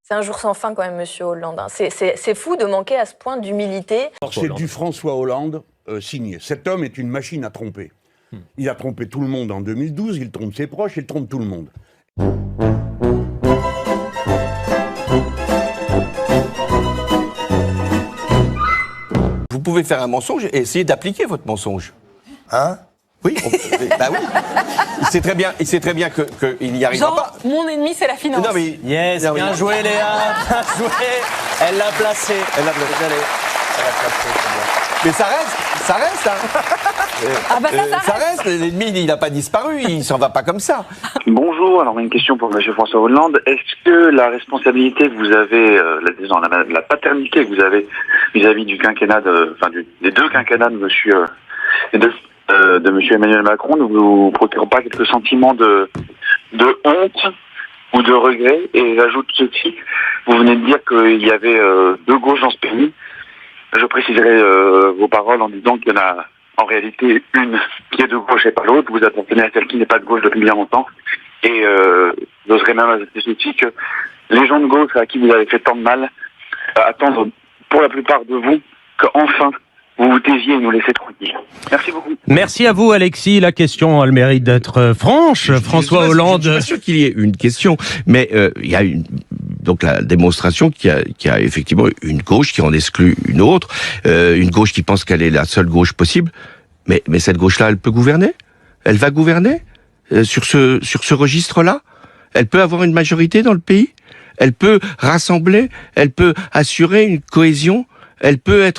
C'est un jour sans fin quand même, monsieur Hollande. C'est fou de manquer à ce point d'humilité. C'est du François Hollande signé. Cet homme est une machine à tromper. Il a trompé tout le monde en 2012, il trompe ses proches, il trompe tout le monde. Vous pouvez faire un mensonge et essayer d'appliquer votre mensonge. Hein? Oui, bah oui. Il sait très bien qu'il n'y arrivera pas. Mon ennemi, c'est la finance. Non, mais, Yes, non, bien joué Léa, bien joué. Elle l'a placé. Elle l'a placé. Mais ça reste, hein. Ah bah ça reste. L'ennemi, il n'a pas disparu, il s'en va pas comme ça. Bonjour, alors une question pour M. François Hollande. Est-ce que la responsabilité que vous avez, la paternité que vous avez vis-à-vis du quinquennat, des deux quinquennats de monsieur Emmanuel Macron, ne vous procure pas quelques sentiments de honte ou de regret? Et j'ajoute ceci, vous venez de dire qu'il y avait deux gauches dans ce pays. Je préciserai vos paroles en disant qu'il y en a en réalité une qui est de gauche et pas l'autre. Vous appartenez à celle qui n'est pas de gauche depuis bien longtemps. Et j'oserais même ajouter ceci que les gens de gauche à qui vous avez fait tant de mal attendent pour la plupart de vous qu'enfin vous vous taisiez et nous laissez tranquilles. Merci beaucoup. Merci à vous, Alexis. La question a le mérite d'être franche. François Hollande. Je suis pas sûr qu'il y ait une question, mais il y a donc la démonstration qu'il y a effectivement une gauche qui en exclut une autre, une gauche qui pense qu'elle est la seule gauche possible. Mais cette gauche-là, elle peut gouverner? Elle va gouverner sur ce registre-là? Elle peut avoir une majorité dans le pays? Elle peut rassembler? Elle peut assurer une cohésion? Elle peut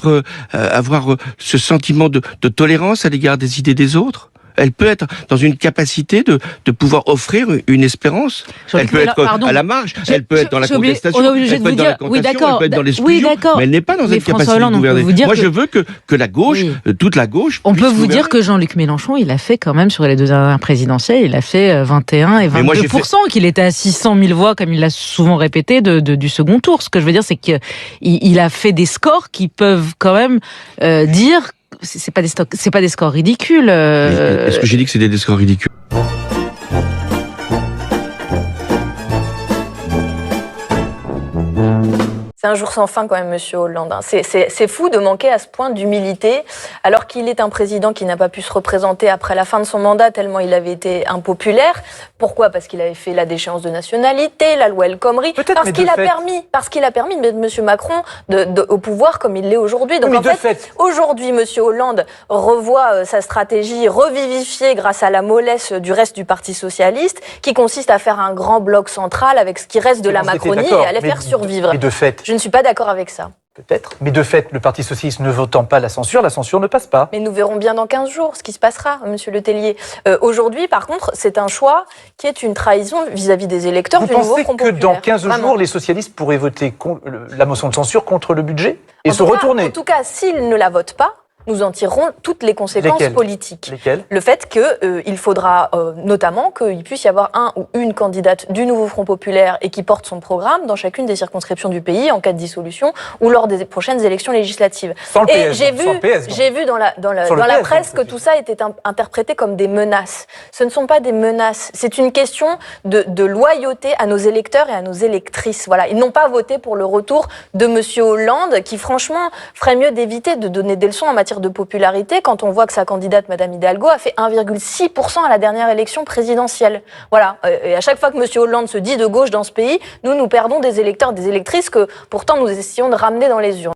avoir ce sentiment de tolérance à l'égard des idées des autres? Elle peut être dans une capacité de pouvoir offrir une espérance. Elle peut être à la marge, elle peut être dans la contestation, elle peut être dans la contentation, elle peut être dans l'exclusion, mais elle n'est pas dans une capacité de gouverner. Moi, je veux que la gauche, toute la gauche... On peut vous dire que Jean-Luc Mélenchon, il a fait quand même, sur les deux dernières présidentielles, il a fait 21 et 22%, qu'il était à 600 000 voix, comme il l'a souvent répété, du second tour. Ce que je veux dire, c'est qu'il a fait des scores qui peuvent quand même dire... C'est pas des scores ridicules. Est-ce que j'ai dit que c'était des scores ridicules? C'est un jour sans fin quand même, monsieur Hollande. C'est fou de manquer à ce point d'humilité, alors qu'il est un président qui n'a pas pu se représenter après la fin de son mandat, tellement il avait été impopulaire. Pourquoi? Parce qu'il avait fait la déchéance de nationalité, la loi El Khomri, parce qu'il a permis de mettre monsieur Macron au pouvoir comme il l'est aujourd'hui. Donc en fait, aujourd'hui, monsieur Hollande revoit sa stratégie revivifiée grâce à la mollesse du reste du Parti socialiste, qui consiste à faire un grand bloc central avec ce qui reste de la Macronie et à les faire survivre. Et de fait, je ne suis pas d'accord avec ça. Peut-être. Mais de fait, le Parti socialiste ne votant pas la censure ne passe pas. Mais nous verrons bien dans 15 jours ce qui se passera, monsieur Letellier. Aujourd'hui, par contre, c'est un choix qui est une trahison vis-à-vis des électeurs du nouveau Front populaire. Vous pensez que dans 15 jours, les socialistes pourraient voter la motion de censure contre le budget et se retourner? En tout cas, s'ils ne la votent pas, nous en tirerons toutes les conséquences politiques. Lesquelles? Le fait qu'il faudra notamment qu'il puisse y avoir un ou une candidate du nouveau Front populaire et qui porte son programme dans chacune des circonscriptions du pays en cas de dissolution ou lors des prochaines élections législatives. Et j'ai vu dans la presse que tout ça était interprété comme des menaces. Ce ne sont pas des menaces. C'est une question de loyauté à nos électeurs et à nos électrices. Voilà. Ils n'ont pas voté pour le retour de monsieur Hollande, qui franchement ferait mieux d'éviter de donner des leçons en matière de popularité quand on voit que sa candidate, Madame Hidalgo, a fait 1,6% à la dernière élection présidentielle. Voilà. Et à chaque fois que monsieur Hollande se dit de gauche dans ce pays, nous perdons des électeurs, des électrices que pourtant nous essayons de ramener dans les urnes.